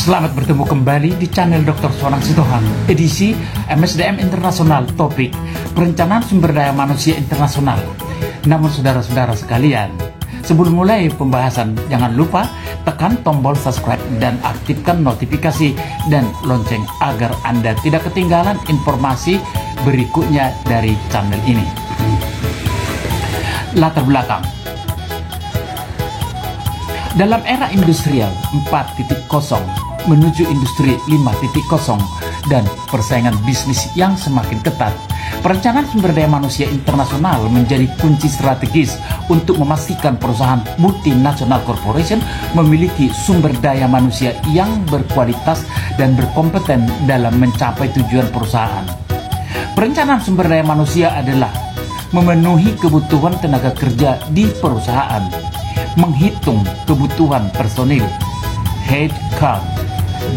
Selamat bertemu kembali di channel Dr. Sonang Sitohang, edisi MSDM Internasional, topik Perencanaan Sumber Daya Manusia Internasional. Namun saudara-saudara sekalian, sebelum mulai pembahasan, jangan lupa tekan tombol subscribe dan aktifkan notifikasi dan lonceng agar Anda tidak ketinggalan informasi berikutnya dari channel ini. Latar belakang. Dalam era industrial 4.0 menuju industri 5.0 dan persaingan bisnis yang semakin ketat, perencanaan sumber daya manusia internasional menjadi kunci strategis untuk memastikan perusahaan multinasional corporation memiliki sumber daya manusia yang berkualitas dan berkompeten dalam mencapai tujuan perusahaan. Perencanaan sumber daya manusia adalah memenuhi kebutuhan tenaga kerja di perusahaan, menghitung kebutuhan personil headcount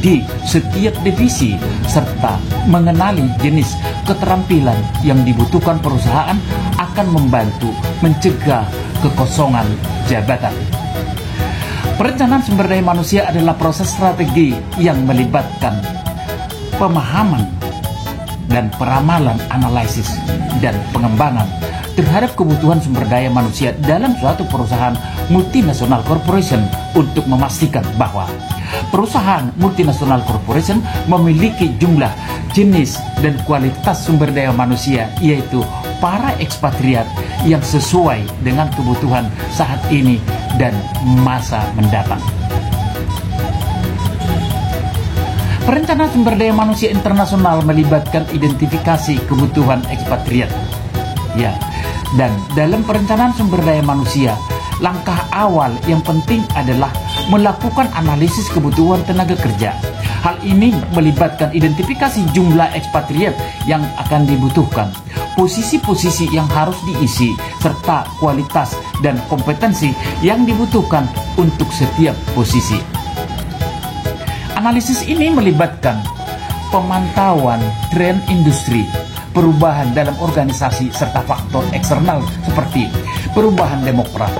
di setiap divisi, serta mengenali jenis keterampilan yang dibutuhkan perusahaan akan membantu mencegah kekosongan jabatan. Perencanaan sumber daya manusia adalah proses strategi yang melibatkan pemahaman dan peramalan, analisis dan pengembangan terhadap kebutuhan sumber daya manusia dalam suatu perusahaan multinasional corporation untuk memastikan bahwa perusahaan multinasional corporation memiliki jumlah, jenis, dan kualitas sumber daya manusia, yaitu para ekspatriat yang sesuai dengan kebutuhan saat ini dan masa mendatang. Perencanaan sumber daya manusia internasional melibatkan identifikasi kebutuhan ekspatriat. Ya, dan dalam perencanaan sumber daya manusia, langkah awal yang penting adalah melakukan analisis kebutuhan tenaga kerja. Hal ini melibatkan identifikasi jumlah ekspatriat yang akan dibutuhkan, posisi-posisi yang harus diisi, serta kualitas dan kompetensi yang dibutuhkan untuk setiap posisi. Analisis ini melibatkan pemantauan tren industri, perubahan dalam organisasi, serta faktor eksternal seperti perubahan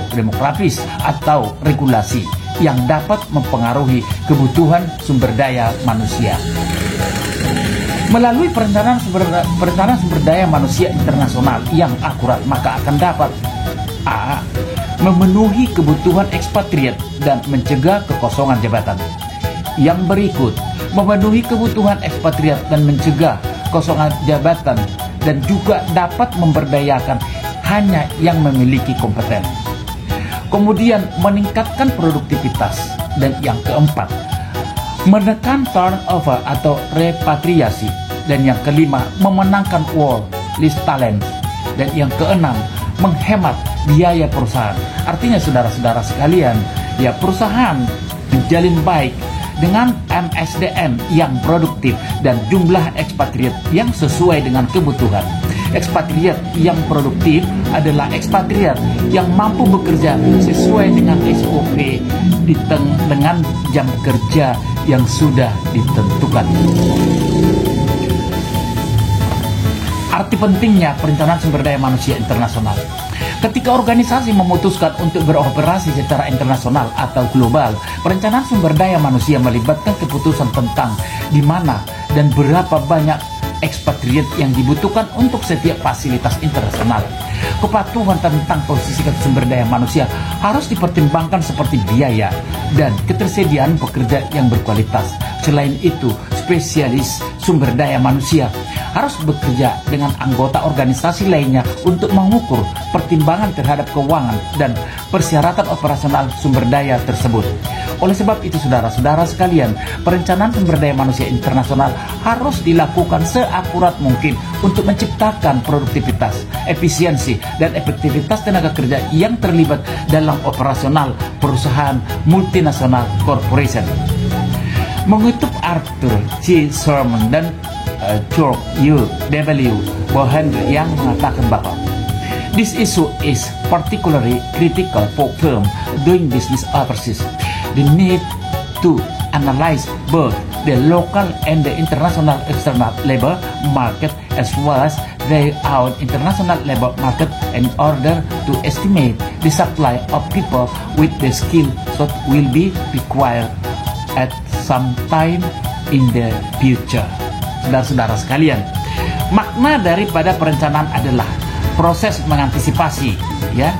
demografis atau regulasi yang dapat mempengaruhi kebutuhan sumber daya manusia. Melalui perencanaan sumber daya manusia internasional yang akurat, maka akan dapat a. memenuhi kebutuhan ekspatriat dan mencegah kekosongan jabatan. Yang berikut, memenuhi kebutuhan ekspatriat dan mencegah kosongan jabatan, dan juga dapat memberdayakan hanya yang memiliki kompeten. Kemudian meningkatkan produktivitas, dan yang keempat, menekan turnover atau repatriasi, dan yang kelima, memenangkan world-list talent, dan yang keenam, menghemat biaya perusahaan. Artinya saudara-saudara sekalian, ya, perusahaan menjalin baik dengan MSDM yang produktif dan jumlah ekspatriat yang sesuai dengan kebutuhan. Ekspatriat yang produktif adalah ekspatriat yang mampu bekerja sesuai dengan SOP dengan jam kerja yang sudah ditentukan. Arti pentingnya perencanaan sumber daya manusia internasional. Ketika organisasi memutuskan untuk beroperasi secara internasional atau global, perencanaan sumber daya manusia melibatkan keputusan tentang di mana dan berapa banyak ekspatriat yang dibutuhkan untuk setiap fasilitas internasional. Kepatuhan tentang posisi sumber daya manusia harus dipertimbangkan seperti biaya dan ketersediaan pekerja yang berkualitas. Selain itu, spesialis sumber daya manusia harus bekerja dengan anggota organisasi lainnya untuk mengukur pertimbangan terhadap keuangan dan persyaratan operasional sumber daya tersebut. Oleh sebab itu, saudara-saudara sekalian, perencanaan sumber daya manusia internasional harus dilakukan seakurat mungkin untuk menciptakan produktivitas, efisiensi, dan efektivitas tenaga kerja yang terlibat dalam operasional perusahaan multinasional corporation. Mengutip Arthur C. Sherman dan George W. Bohan yang mengatakan bahwa this issue is particularly critical for firms doing business overseas. They need to analyze both the local and the international external labor market as well as their own international labor market in order to estimate the supply of people with the skill that will be required at sometime in the future. Saudara-saudara sekalian, makna daripada perencanaan adalah proses mengantisipasi, ya,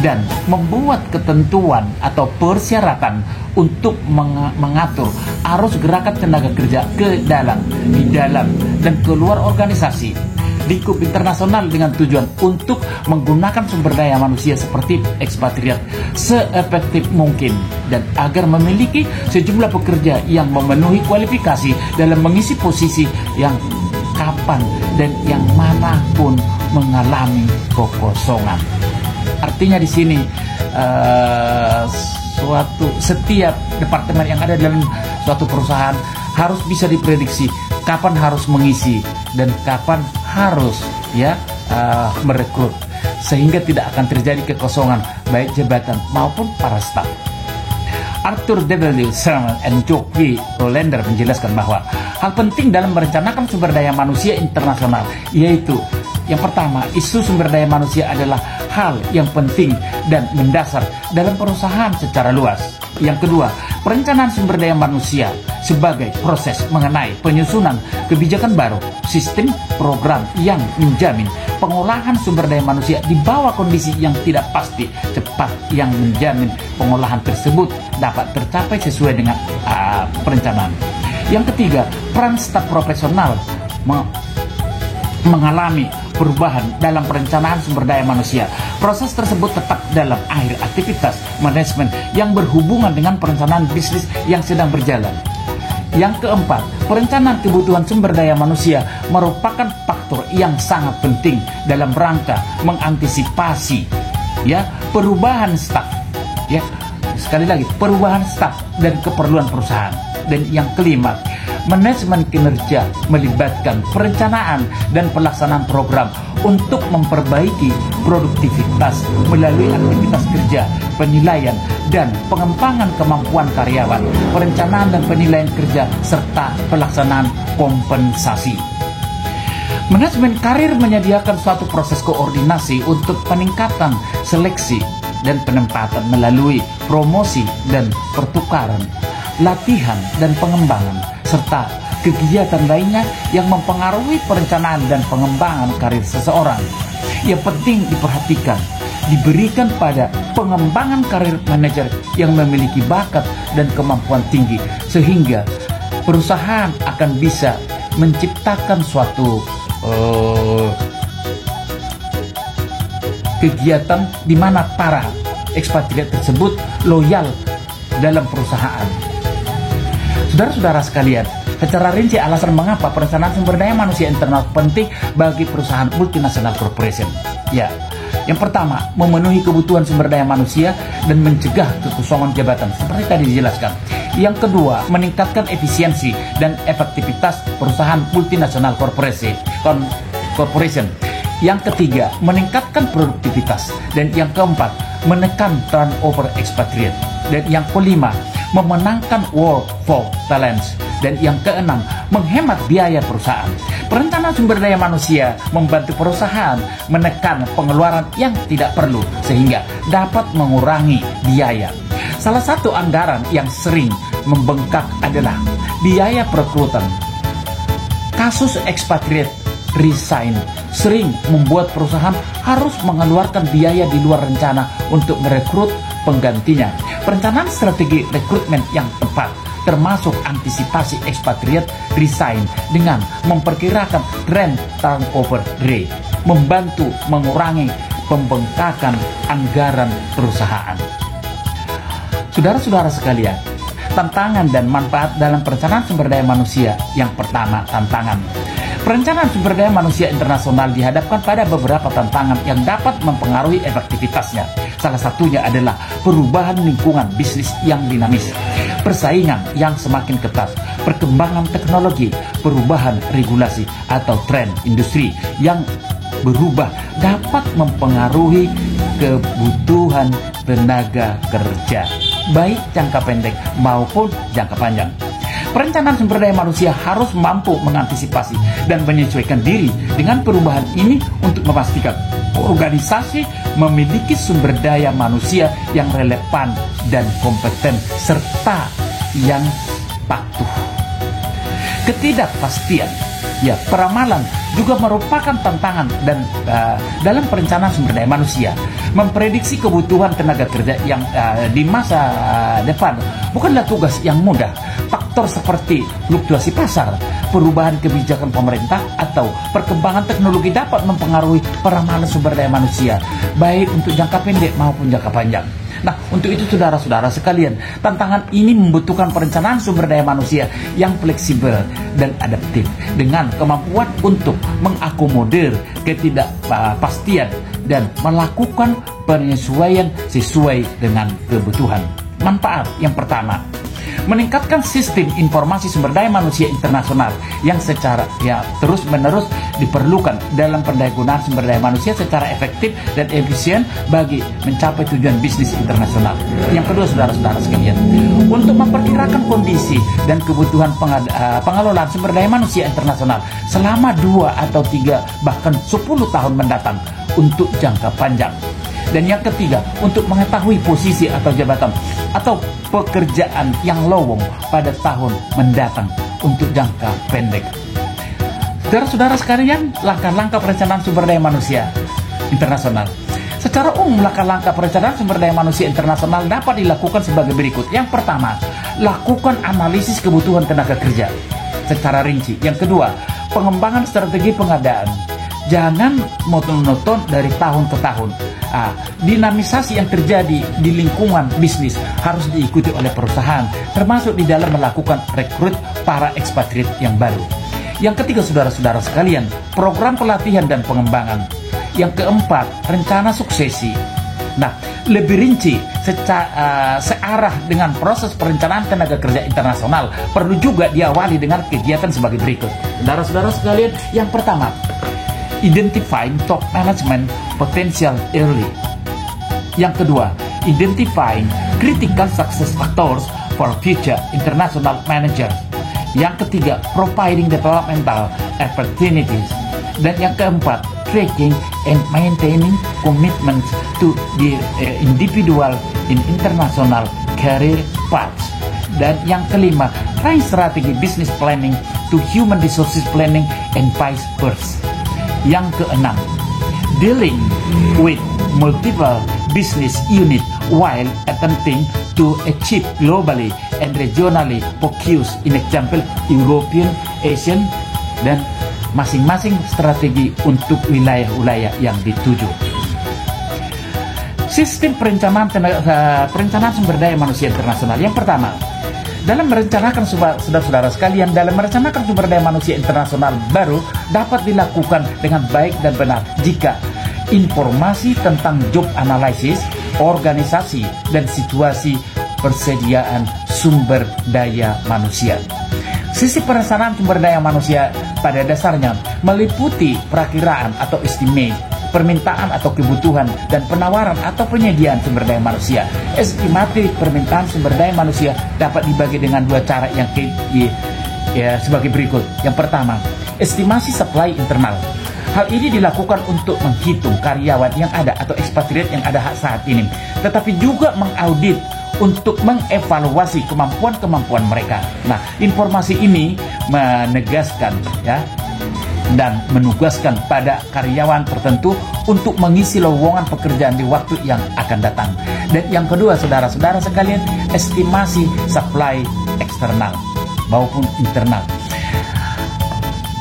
dan membuat ketentuan atau persyaratan untuk mengatur arus gerakan tenaga kerja ke dalam, di dalam, dan keluar organisasi, lingkup internasional dengan tujuan untuk menggunakan sumber daya manusia seperti ekspatriat seefektif mungkin dan agar memiliki sejumlah pekerja yang memenuhi kualifikasi dalam mengisi posisi yang kapan dan yang manapun mengalami kekosongan. Artinya di sini setiap departemen yang ada dalam suatu perusahaan harus bisa diprediksi kapan harus mengisi dan kapan harus merekrut, sehingga tidak akan terjadi kekosongan baik jabatan maupun para staf. Arthur W. Sherman and Joe V. Hollander menjelaskan bahwa hal penting dalam merencanakan sumber daya manusia internasional yaitu yang pertama, isu sumber daya manusia adalah hal yang penting dan mendasar dalam perusahaan secara luas. Yang kedua, perencanaan sumber daya manusia sebagai proses mengenai penyusunan kebijakan baru, sistem program yang menjamin pengolahan sumber daya manusia di bawah kondisi yang tidak pasti, cepat, yang menjamin pengolahan tersebut dapat tercapai sesuai dengan perencanaan. Yang ketiga, peran staf profesional mengalami perubahan dalam perencanaan sumber daya manusia. Proses tersebut tetap dalam akhir aktivitas manajemen yang berhubungan dengan perencanaan bisnis yang sedang berjalan. Yang keempat, perencanaan kebutuhan sumber daya manusia merupakan faktor yang sangat penting dalam rangka mengantisipasi perubahan staf. Sekali lagi, perubahan staf dan keperluan perusahaan. Dan yang kelima, manajemen kinerja melibatkan perencanaan dan pelaksanaan program untuk memperbaiki produktivitas melalui aktivitas kerja, penilaian, dan pengembangan kemampuan karyawan, perencanaan dan penilaian kerja, serta pelaksanaan kompensasi. Manajemen karir menyediakan suatu proses koordinasi untuk peningkatan seleksi dan penempatan melalui promosi dan pertukaran, latihan dan pengembangan, serta kegiatan lainnya yang mempengaruhi perencanaan dan pengembangan karir seseorang. Yang penting diperhatikan, diberikan pada pengembangan karir manajer yang memiliki bakat dan kemampuan tinggi, sehingga perusahaan akan bisa menciptakan suatu kegiatan di mana para ekspatriat tersebut loyal dalam perusahaan. Saudara-saudara sekalian, secara rinci alasan mengapa perencanaan sumber daya manusia internal penting bagi perusahaan multinasional corporation. Yang pertama, memenuhi kebutuhan sumber daya manusia dan mencegah kekosongan jabatan seperti tadi dijelaskan. Yang kedua, meningkatkan efisiensi dan efektivitas perusahaan multinasional corporation. Yang ketiga, meningkatkan produktivitas. Dan yang keempat, menekan turnover expatriate. Dan yang kelima, memenangkan war for talents. Dan yang keenam, menghemat biaya perusahaan. Perencanaan sumber daya manusia membantu perusahaan menekan pengeluaran yang tidak perlu sehingga dapat mengurangi biaya. Salah satu anggaran yang sering membengkak adalah biaya perekrutan. Kasus expatriate resign sering membuat perusahaan harus mengeluarkan biaya di luar rencana untuk merekrut penggantinya. Perencanaan strategi rekrutmen yang tepat, termasuk antisipasi expatriate resign dengan memperkirakan tren turnover rate, membantu mengurangi pembengkakan anggaran perusahaan. Saudara-saudara sekalian, tantangan dan manfaat dalam perencanaan sumber daya manusia. Yang pertama, tantangan. Perencanaan sumber daya manusia internasional dihadapkan pada beberapa tantangan yang dapat mempengaruhi efektivitasnya. Salah satunya adalah perubahan lingkungan bisnis yang dinamis, persaingan yang semakin ketat, perkembangan teknologi, perubahan regulasi atau tren industri yang berubah dapat mempengaruhi kebutuhan tenaga kerja, baik jangka pendek maupun jangka panjang. Perencanaan sumber daya manusia harus mampu mengantisipasi dan menyesuaikan diri dengan perubahan ini untuk memastikan organisasi memiliki sumber daya manusia yang relevan dan kompeten serta yang patuh. Ketidakpastian, ya, peramalan juga merupakan tantangan dan dalam perencanaan sumber daya manusia. Memprediksi kebutuhan tenaga kerja yang di masa depan bukanlah tugas yang mudah. Faktor seperti fluktuasi pasar, perubahan kebijakan pemerintah, atau perkembangan teknologi dapat mempengaruhi peramalan sumber daya manusia, baik untuk jangka pendek maupun jangka panjang. Nah, untuk itu saudara-saudara sekalian, tantangan ini membutuhkan perencanaan sumber daya manusia yang fleksibel dan adaptif, dengan kemampuan untuk mengakomodir ketidakpastian dan melakukan penyesuaian sesuai dengan kebutuhan. Manfaat yang pertama, meningkatkan sistem informasi sumber daya manusia internasional yang secara terus-menerus diperlukan dalam pendayagunaan sumber daya manusia secara efektif dan efisien bagi mencapai tujuan bisnis internasional. Yang kedua, saudara-saudara sekalian, untuk memperkirakan kondisi dan kebutuhan pengelolaan sumber daya manusia internasional selama 2 atau 3 bahkan 10 tahun mendatang untuk jangka panjang. Dan yang ketiga, untuk mengetahui posisi atau jabatan atau pekerjaan yang lowong pada tahun mendatang untuk jangka pendek. Saudara-saudara sekalian, langkah-langkah perencanaan sumber daya manusia internasional. Secara umum, langkah-langkah perencanaan sumber daya manusia internasional dapat dilakukan sebagai berikut. Yang pertama, lakukan analisis kebutuhan tenaga kerja secara rinci. Yang kedua, pengembangan strategi pengadaan. Jangan monoton dari tahun ke tahun. Dinamisasi yang terjadi di lingkungan bisnis harus diikuti oleh perusahaan, termasuk di dalam melakukan rekrut para ekspatriat yang baru. Yang ketiga, saudara-saudara sekalian, program pelatihan dan pengembangan. Yang keempat, rencana suksesi. Nah, lebih rinci searah dengan proses perencanaan tenaga kerja internasional perlu juga diawali dengan kegiatan sebagai berikut. Saudara-saudara sekalian, yang pertama, identifying top management potential early. Yang kedua, identifying critical success factors for future international managers. Yang ketiga, providing developmental opportunities. Dan yang keempat, tracking and maintaining commitments to the individual in international career paths. Dan yang kelima, trying strategy business planning to human resources planning and vice versa. Yang keenam, dealing with multiple business unit while attempting to achieve globally and regionally focus, in example European, Asian, dan masing-masing strategi untuk wilayah-wilayah yang dituju. Sistem perencanaan sumber daya manusia internasional. Yang pertama, dalam merencanakan saudara-saudara sekalian, dalam merencanakan sumber daya manusia internasional baru dapat dilakukan dengan baik dan benar jika informasi tentang job analysis, organisasi, dan situasi persediaan sumber daya manusia. Sisi perencanaan sumber daya manusia pada dasarnya meliputi perakiraan atau estimate, permintaan atau kebutuhan, dan penawaran atau penyediaan sumber daya manusia. Estimasi permintaan sumber daya manusia dapat dibagi dengan dua cara yang sebagai berikut. Yang pertama, estimasi supply internal. Hal ini dilakukan untuk menghitung karyawan yang ada atau ekspatriat yang ada saat ini, tetapi juga mengaudit untuk mengevaluasi kemampuan-kemampuan mereka. Nah, informasi ini menegaskan dan menugaskan pada karyawan tertentu untuk mengisi lowongan pekerjaan di waktu yang akan datang. Dan yang kedua, saudara-saudara sekalian, estimasi supply eksternal maupun internal.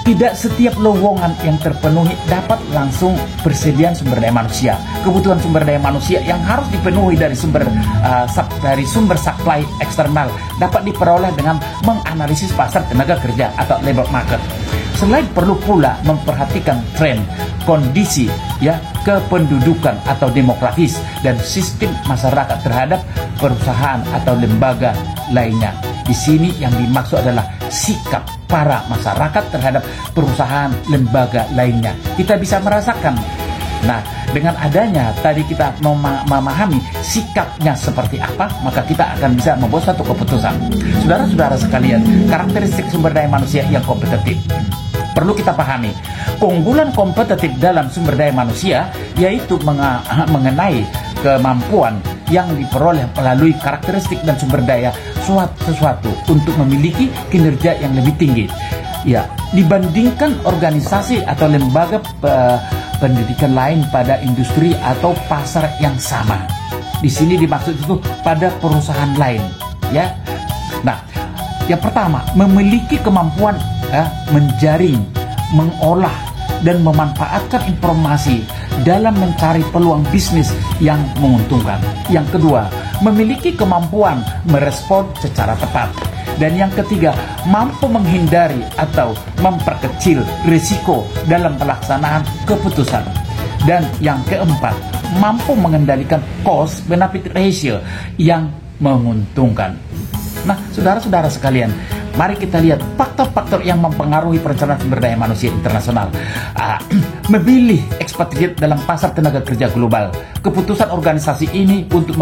Tidak setiap lowongan yang terpenuhi dapat langsung persediaan sumber daya manusia. Kebutuhan sumber daya manusia yang harus dipenuhi dari sumber supply eksternal dapat diperoleh dengan menganalisis pasar tenaga kerja atau labor market. Selain perlu pula memperhatikan tren, kondisi, kependudukan atau demografis dan sistem masyarakat terhadap perusahaan atau lembaga lainnya. Di sini yang dimaksud adalah sikap para masyarakat terhadap perusahaan lembaga lainnya. Kita bisa merasakan. Nah, dengan adanya tadi kita memahami sikapnya seperti apa, maka kita akan bisa membuat suatu keputusan. Saudara-saudara sekalian, karakteristik sumber daya manusia yang kompetitif. Perlu kita pahami, keunggulan kompetitif dalam sumber daya manusia yaitu mengenai kemampuan yang diperoleh melalui karakteristik dan sumber daya sesuatu untuk memiliki kinerja yang lebih tinggi. Ya, dibandingkan organisasi atau lembaga pendidikan lain pada industri atau pasar yang sama. Di sini dimaksud itu pada perusahaan lain, ya. Nah, yang pertama, memiliki kemampuan menjaring, mengolah, dan memanfaatkan informasi dalam mencari peluang bisnis yang menguntungkan. Yang kedua, memiliki kemampuan merespon secara tepat. Dan yang ketiga, mampu menghindari atau memperkecil risiko dalam pelaksanaan keputusan. Dan yang keempat, mampu mengendalikan cost benefit ratio yang menguntungkan. Nah, saudara-saudara sekalian, mari kita lihat faktor-faktor yang mempengaruhi perencanaan sumber daya manusia internasional. Memilih ekspatriat dalam pasar tenaga kerja global. Keputusan organisasi ini untuk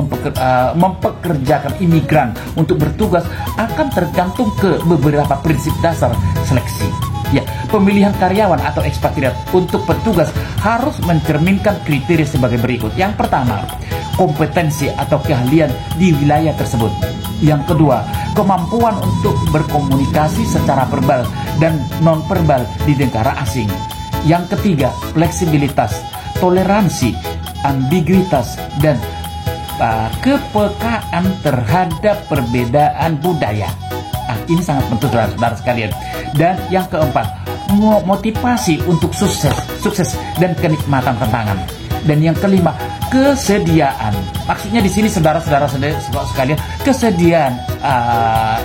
mempekerjakan imigran untuk bertugas akan tergantung ke beberapa prinsip dasar seleksi. Ya, pemilihan karyawan atau ekspatriat untuk petugas harus mencerminkan kriteria sebagai berikut. Yang pertama, kompetensi atau keahlian di wilayah tersebut. Yang kedua, kemampuan untuk berkomunikasi secara verbal dan non-verbal di negara asing. Yang ketiga, fleksibilitas, toleransi, ambiguitas, dan kepekaan terhadap perbedaan budaya. Ini sangat penting, saudara-saudara sekalian. Dan yang keempat, motivasi untuk sukses dan kenikmatan tantangan. Dan yang kelima, kesediaan. Maksudnya di sini saudara-saudara sekalian, kesediaan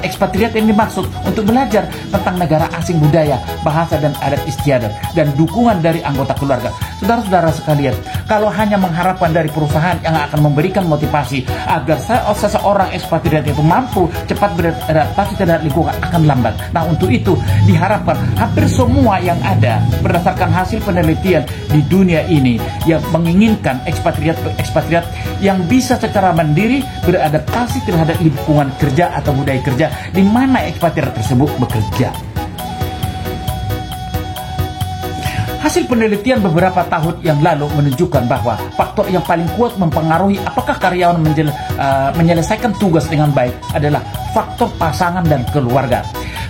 ekspatriat yang dimaksud untuk belajar tentang negara asing, budaya, bahasa, dan adat istiadat, dan dukungan dari anggota keluarga. Saudara-saudara sekalian, kalau hanya mengharapkan dari perusahaan yang akan memberikan motivasi agar seseorang ekspatriat itu mampu cepat beradaptasi terhadap lingkungan, akan lambat. Nah, untuk itu diharapkan hampir semua yang ada berdasarkan hasil penelitian di dunia ini yang menginginkan ekspatriat yang bisa secara mandiri beradaptasi terhadap lingkungan kerja atau budaya kerja di mana ekspatriat tersebut bekerja. Hasil penelitian beberapa tahun yang lalu menunjukkan bahwa faktor yang paling kuat mempengaruhi apakah karyawan menyelesaikan tugas dengan baik adalah faktor pasangan dan keluarga.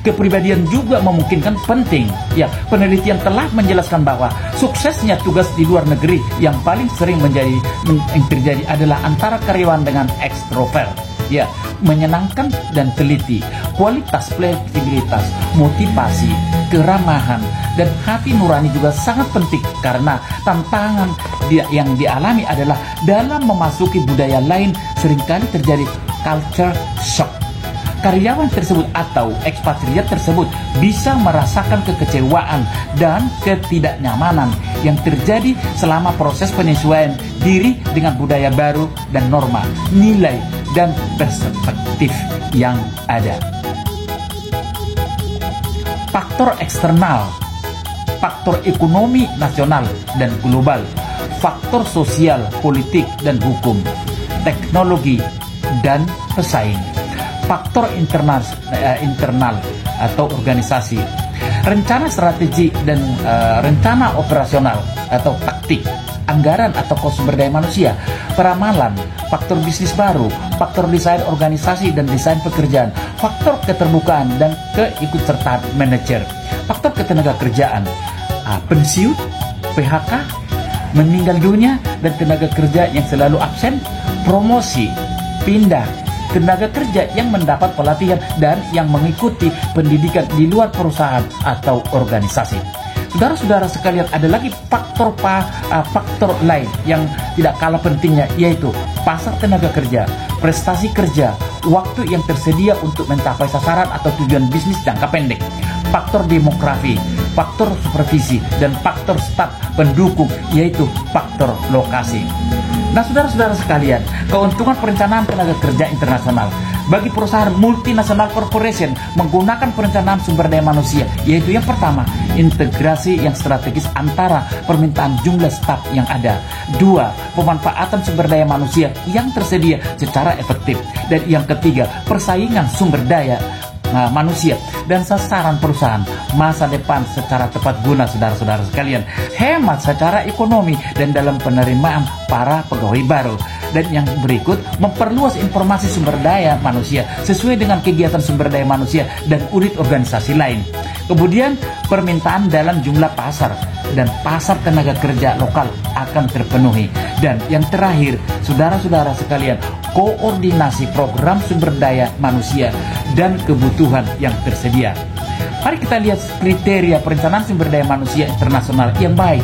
Kepribadian juga memungkinkan penting. Ya, penelitian telah menjelaskan bahwa suksesnya tugas di luar negeri yang paling sering terjadi adalah antara karyawan dengan ekstrovert. Ya, menyenangkan dan teliti, kualitas fleksibilitas, motivasi, keramahan, dan hati nurani juga sangat penting karena tantangan yang dialami adalah dalam memasuki budaya lain seringkali terjadi culture shock. Karyawan tersebut atau ekspatriat tersebut bisa merasakan kekecewaan dan ketidaknyamanan yang terjadi selama proses penyesuaian diri dengan budaya baru dan norma, nilai, dan perspektif yang ada. Faktor eksternal, faktor ekonomi nasional dan global, faktor sosial, politik, dan hukum, teknologi, dan pesaing. Faktor internal atau organisasi, rencana strategi dan rencana operasional atau taktik, anggaran atau kos sumber daya manusia, peramalan, faktor bisnis baru, faktor desain organisasi dan desain pekerjaan, faktor keterbukaan dan keikutsertaan manajer, faktor ketenaga kerjaan, pensiun, PHK, meninggal dunia dan tenaga kerja yang selalu absen, promosi, pindah, tenaga kerja yang mendapat pelatihan dan yang mengikuti pendidikan di luar perusahaan atau organisasi. Saudara-saudara sekalian, ada lagi faktor lain yang tidak kalah pentingnya, yaitu pasar tenaga kerja, prestasi kerja, waktu yang tersedia untuk mencapai sasaran atau tujuan bisnis jangka pendek, faktor demografi, faktor supervisi, dan faktor staf pendukung, yaitu faktor lokasi. Nah, saudara-saudara sekalian, keuntungan perencanaan tenaga kerja internasional bagi perusahaan multinasional corporation menggunakan perencanaan sumber daya manusia, yaitu yang pertama, integrasi yang strategis antara permintaan jumlah staf yang ada. Dua, pemanfaatan sumber daya manusia yang tersedia secara efektif. Dan yang ketiga, persaingan sumber daya manusia dan sasaran perusahaan, masa depan secara tepat guna saudara-saudara sekalian, hemat secara ekonomi dan dalam penerimaan para pegawai baru. Dan yang berikut, memperluas informasi sumber daya manusia sesuai dengan kegiatan sumber daya manusia dan unit organisasi lain. Kemudian permintaan dalam jumlah pasar dan pasar tenaga kerja lokal akan terpenuhi. Dan yang terakhir, saudara-saudara sekalian, koordinasi program sumber daya manusia dan kebutuhan yang tersedia. Mari kita lihat kriteria perencanaan sumber daya manusia internasional yang baik.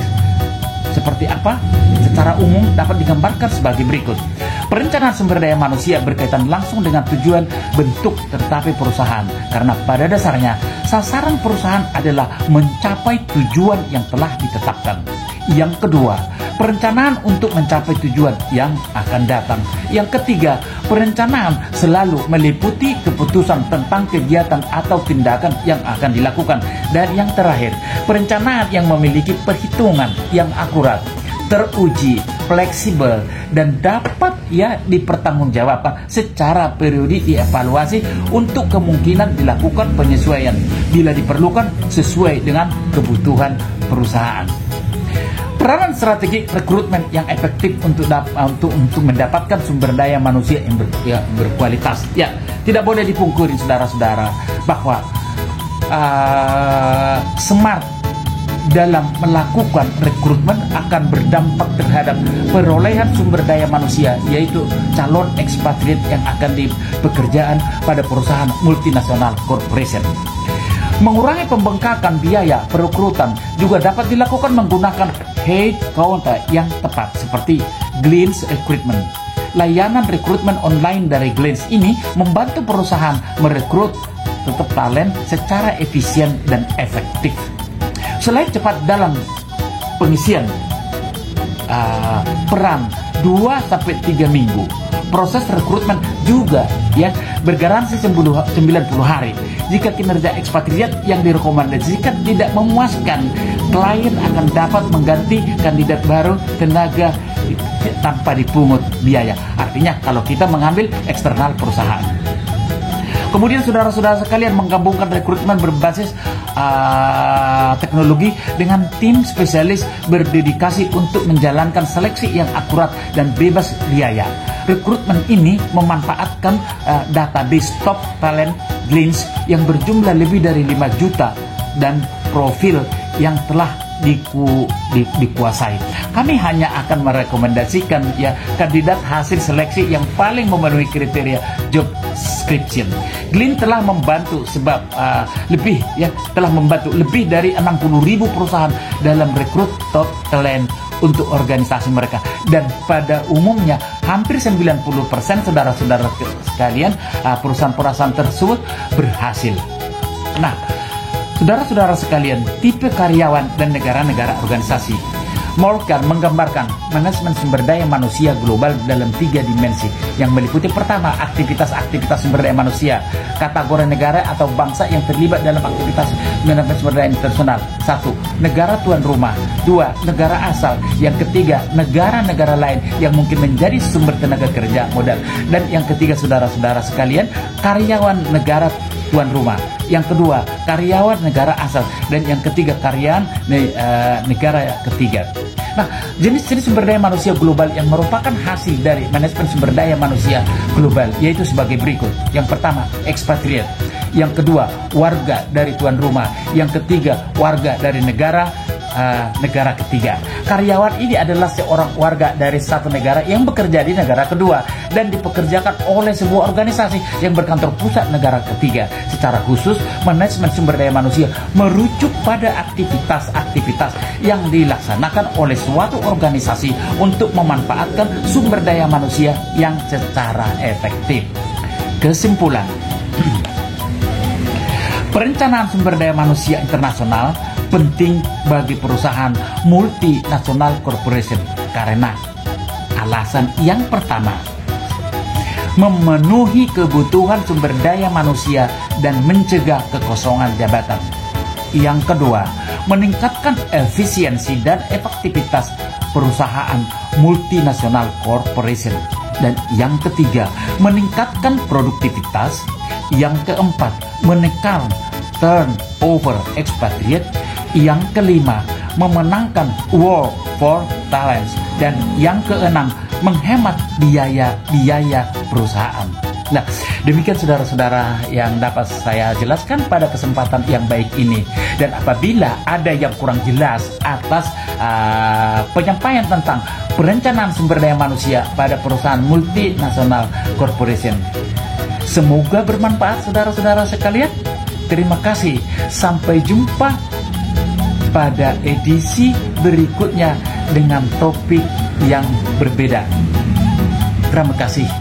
Seperti apa? Secara umum dapat digambarkan sebagai berikut. Perencanaan sumber daya manusia berkaitan langsung dengan tujuan, bentuk, tercapai perusahaan. Karena pada dasarnya, sasaran perusahaan adalah mencapai tujuan yang telah ditetapkan. Yang kedua, perencanaan untuk mencapai tujuan yang akan datang. Yang ketiga, perencanaan selalu meliputi keputusan tentang kegiatan atau tindakan yang akan dilakukan. Dan yang terakhir, perencanaan yang memiliki perhitungan yang akurat, teruji, fleksibel, dan dapat dipertanggungjawabkan secara periodik, dievaluasi untuk kemungkinan dilakukan penyesuaian bila diperlukan sesuai dengan kebutuhan perusahaan. Peranan strategi rekrutmen yang efektif untuk mendapatkan sumber daya manusia yang berkualitas. Ya, tidak boleh dipungkiri saudara-saudara bahwa smart dalam melakukan rekrutmen akan berdampak terhadap perolehan sumber daya manusia, yaitu calon ekspatriat yang akan dipekerjaan pada perusahaan multinasional corporation. Mengurangi pembengkakan biaya perekrutan juga dapat dilakukan menggunakan head counter yang tepat seperti Glance Recruitment. Layanan rekrutmen online dari Glance ini membantu perusahaan merekrut tetap talent secara efisien dan efektif. Selain cepat dalam pengisian peran 2-3 minggu, proses rekrutmen juga bergaransi 90 hari. Jika kinerja ekspatriat yang direkomendasikan tidak memuaskan, klien akan dapat mengganti kandidat baru tenaga tanpa dipungut biaya. Artinya kalau kita mengambil eksternal perusahaan. Kemudian saudara-saudara sekalian, menggabungkan rekrutmen berbasis teknologi dengan tim spesialis berdedikasi untuk menjalankan seleksi yang akurat dan bebas biaya. Rekrutmen ini memanfaatkan database top talent Glance yang berjumlah lebih dari 5 juta dan profil yang telah dikuasai. Kami hanya akan merekomendasikan kandidat hasil seleksi yang paling memenuhi kriteria job description. Glance telah membantu lebih dari 60.000 perusahaan dalam rekrut top talent untuk organisasi mereka, dan pada umumnya hampir 90% saudara-saudara sekalian perusahaan-perusahaan tersebut berhasil. Nah, saudara-saudara sekalian, tipe karyawan dan negara-negara organisasi. Morgan menggambarkan manajemen sumber daya manusia global dalam 3 dimensi yang meliputi: pertama, aktivitas sumber daya manusia, kategori negara atau bangsa yang terlibat dalam aktivitas manajemen sumber daya internasional. 1. Negara tuan rumah. 2. Negara asal. Yang ketiga, negara-negara lain yang mungkin menjadi sumber tenaga kerja modal. Dan yang ketiga, saudara-saudara sekalian, karyawan negara tuan rumah. Yang kedua, karyawan negara asal. Dan yang ketiga, karyawan negara ketiga. Nah, jenis-jenis sumber daya manusia global yang merupakan hasil dari manajemen sumber daya manusia global yaitu sebagai berikut. Yang pertama, ekspatriat. Yang kedua, warga dari tuan rumah. Yang ketiga, warga dari negara ketiga. Karyawan ini adalah seorang warga dari satu negara yang bekerja di negara kedua dan dipekerjakan oleh sebuah organisasi yang berkantor pusat negara ketiga. Secara khusus, manajemen sumber daya manusia merujuk pada aktivitas-aktivitas yang dilaksanakan oleh suatu organisasi untuk memanfaatkan sumber daya manusia yang secara efektif. Kesimpulan, perencanaan sumber daya manusia internasional penting bagi perusahaan multinasional corporation karena alasan yang pertama, memenuhi kebutuhan sumber daya manusia dan mencegah kekosongan jabatan. Yang kedua, meningkatkan efisiensi dan efektivitas perusahaan multinasional corporation. Dan yang ketiga, meningkatkan produktivitas. Yang keempat, menekan turnover expatriate. Yang kelima, memenangkan war for talents. Dan yang keenam, menghemat biaya perusahaan. Nah, demikian saudara-saudara yang dapat saya jelaskan pada kesempatan yang baik ini. Dan apabila ada yang kurang jelas atas penyampaian tentang perencanaan sumber daya manusia pada perusahaan multinasional corporation, semoga bermanfaat saudara-saudara sekalian. Terima kasih. Sampai jumpa pada edisi berikutnya dengan topik yang berbeda. Terima kasih.